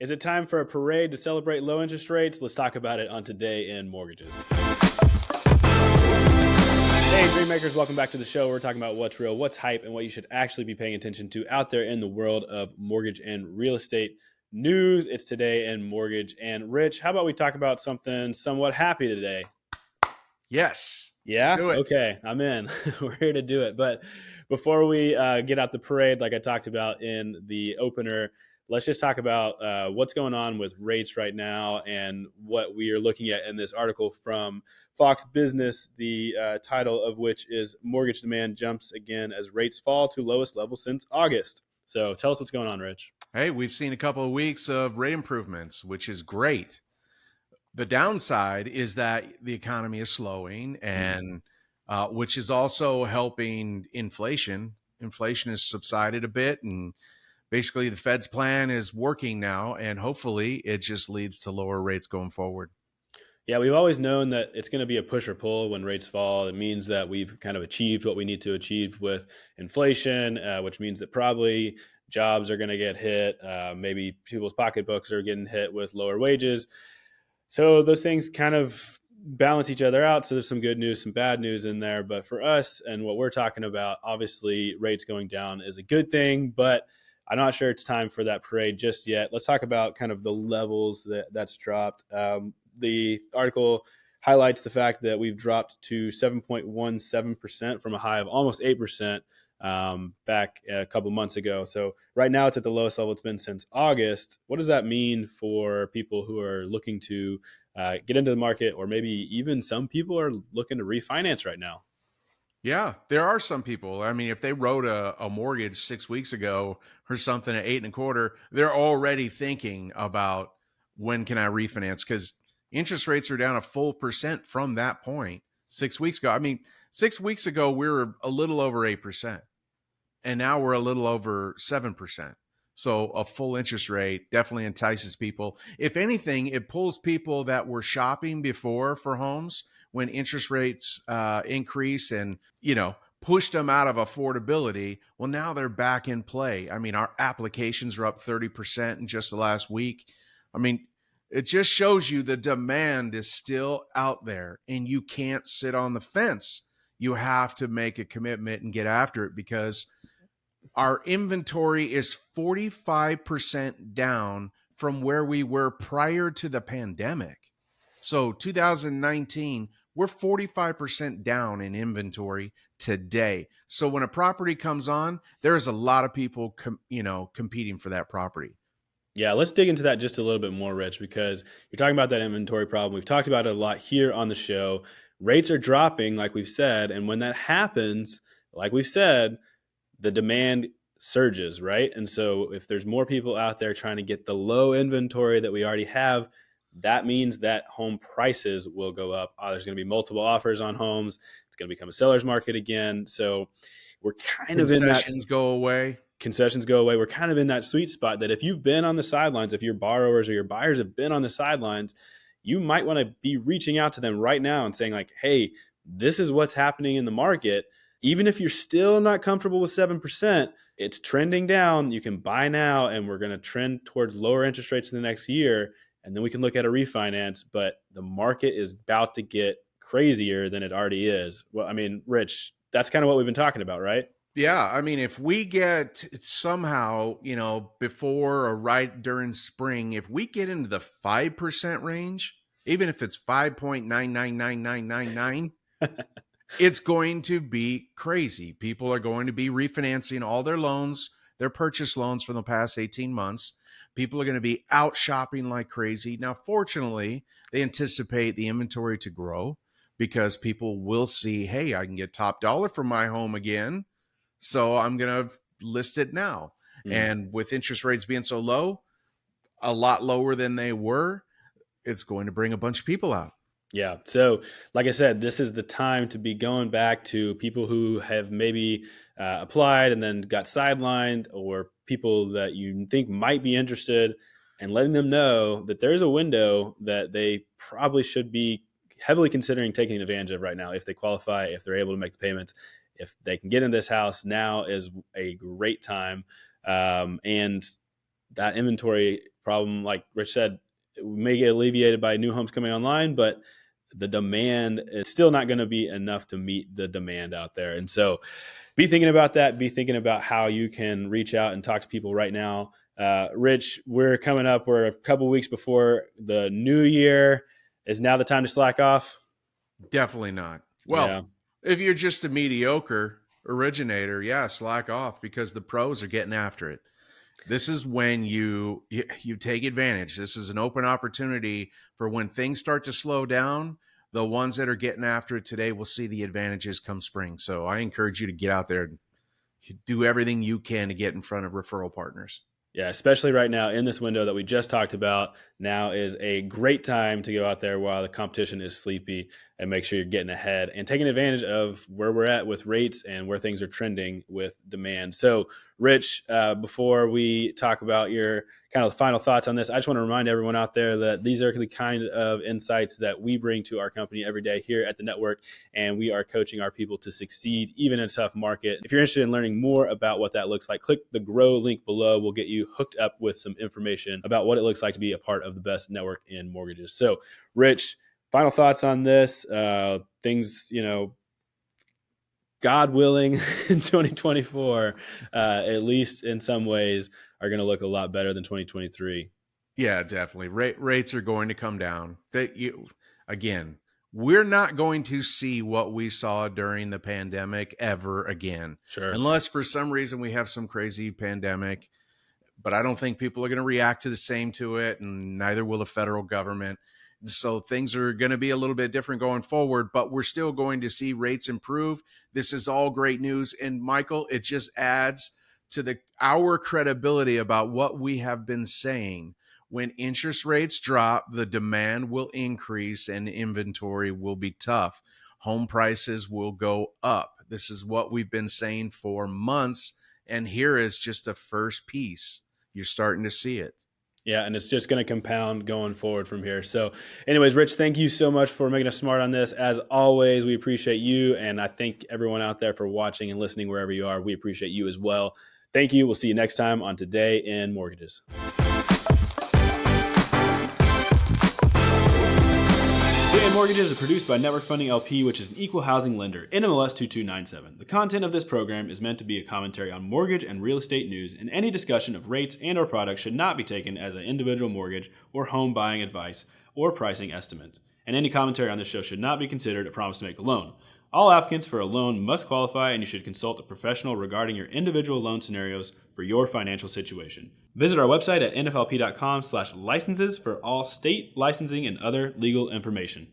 Is it time for a parade to celebrate low interest rates? Let's talk about it on Today in Mortgages. Hey, Dreammakers, welcome back to the show. We're talking about what's real, what's hype, and what you should actually be paying attention to out there in the world of mortgage and real estate news. It's Today in Mortgage. And Rich, how about we talk about something somewhat happy today? Yes. Let's Yeah? do it. Okay, I'm in. We're here to do it. But before we get out the parade, like I talked about in the opener, let's just talk about what's going on with rates right now and what we are looking at in this article from Fox Business, the title of which is Mortgage Demand Jumps Again as Rates Fall to Lowest Level Since August. So tell us what's going on, Rich. Hey, we've seen a couple of weeks of rate improvements, which is great. The downside is that the economy is slowing, and which is also helping inflation. Inflation has subsided a bit, and basically the Fed's plan is working now, and hopefully it just leads to lower rates going forward. Yeah, we've always known that it's going to be a push or pull when rates fall. It means that we've kind of achieved what we need to achieve with inflation, which means that probably jobs are going to get hit. Maybe people's pocketbooks are getting hit with lower wages. So those things kind of balance each other out. So there's some good news, some bad news in there. But for us and what we're talking about, obviously rates going down is a good thing, but I'm not sure it's time for that parade just yet. Let's talk about kind of the levels that's dropped. The article highlights the fact that we've dropped to 7.17% from a high of almost 8% back a couple months ago. So right now it's at the lowest level it's been since August. What does that mean for people who are looking to get into the market, or maybe even some people are looking to refinance right now? Yeah, there are some people. I mean, if they wrote a mortgage 6 weeks ago or something at 8.25, they're already thinking about when can I refinance, because interest rates are down a full percent from that point 6 weeks ago. I mean, 6 weeks ago, we were a little over 8%, and now we're a little over 7%. So a full interest rate definitely entices people. If anything, it pulls people that were shopping before for homes when interest rates increase and, pushed them out of affordability. Well, now they're back in play. I mean, our applications are up 30% in just the last week. I mean, it just shows you the demand is still out there, and you can't sit on the fence. You have to make a commitment and get after it, because our inventory is 45% down from where we were prior to the pandemic. So 2019, we're 45% down in inventory today. So when a property comes on, there's a lot of people competing for that property. Yeah, let's dig into that just a little bit more, Rich, because you're talking about that inventory problem. We've talked about it a lot here on the show. Rates are dropping, like we've said. And when that happens, like we've said, the demand surges, right? And so if there's more people out there trying to get the low inventory that we already have, that means that home prices will go up. There's going to be multiple offers on homes. It's going to become a seller's market again. So we're kind of in that. Concessions go away. Concessions go away. We're kind of in that sweet spot that if you've been on the sidelines, if your borrowers or your buyers have been on the sidelines, you might want to be reaching out to them right now and saying like, hey, this is what's happening in the market. Even if you're still not comfortable with 7%, it's trending down. You can buy now, and we're going to trend towards lower interest rates in the next year. And then we can look at a refinance, but the market is about to get crazier than it already is. Well, I mean, Rich, that's kind of what we've been talking about, right? Yeah, I mean, if we get somehow, before or right during spring, if we get into the 5% range, even if it's 5.999999, it's going to be crazy. People are going to be refinancing all their loans, their purchase loans from the past 18 months. People are going to be out shopping like crazy. Now, fortunately, they anticipate the inventory to grow, because people will see, hey, I can get top dollar for my home again, so I'm going to list it now. And with interest rates being so low, a lot lower than they were, it's going to bring a bunch of people out. Yeah. So, like I said, this is the time to be going back to people who have maybe applied and then got sidelined, or people that you think might be interested, and letting them know that there's a window that they probably should be heavily considering taking advantage of right now if they qualify, if they're able to make the payments, if they can get in this house. Now is a great time. And that inventory problem, like Rich said, may get alleviated by new homes coming online, but the demand is still not going to be enough to meet the demand out there. And so be thinking about that. Be thinking about how you can reach out and talk to people right now. Rich, we're coming up. We're a couple weeks before the new year. Is now the time to slack off? Definitely not. Yeah, Well, if you're just a mediocre originator, yeah, slack off because the pros are getting after it. This is when you take advantage. This is an open opportunity for when things start to slow down. The ones that are getting after it today will see the advantages come spring. So I encourage you to get out there and do everything you can to get in front of referral partners. yeah, especially right now in this window that we just talked about. Now is a great time to go out there while the competition is sleepy and make sure you're getting ahead and taking advantage of where we're at with rates and where things are trending with demand. So, Rich, before we talk about your kind of final thoughts on this, I just want to remind everyone out there that these are the kind of insights that we bring to our company every day here at the network, and we are coaching our people to succeed even in a tough market. If you're interested in learning more about what that looks like, click the Grow link below. We'll get you hooked up with some information about what it looks like to be a part of the best network in mortgages. So, Rich, final thoughts on this. Things, God willing, in 2024, at least in some ways, are going to look a lot better than 2023. Yeah, definitely. Rates are going to come down. Again, we're not going to see what we saw during the pandemic ever again, Sure. unless for some reason we have some crazy pandemic. But I don't think people are going to react to the same to it, and neither will the federal government. So things are going to be a little bit different going forward, but we're still going to see rates improve. This is all great news. And Michael, it just adds to our credibility about what we have been saying. When interest rates drop, the demand will increase and inventory will be tough. Home prices will go up. This is what we've been saying for months. And here is just the first piece. You're starting to see it. Yeah, and it's just going to compound going forward from here. So anyways, Rich, thank you so much for making us smart on this. As always, we appreciate you, and I thank everyone out there for watching and listening wherever you are. We appreciate you as well. Thank you. We'll see you next time on Today in Mortgages. Today in Mortgages is produced by Network Funding LP, which is an equal housing lender, NMLS 2297. The content of this program is meant to be a commentary on mortgage and real estate news, and any discussion of rates and/or products should not be taken as an individual mortgage or home buying advice or pricing estimates. And any commentary on this show should not be considered a promise to make a loan. All applicants for a loan must qualify, and you should consult a professional regarding your individual loan scenarios for your financial situation. Visit our website at nflp.com/licenses for all state licensing and other legal information.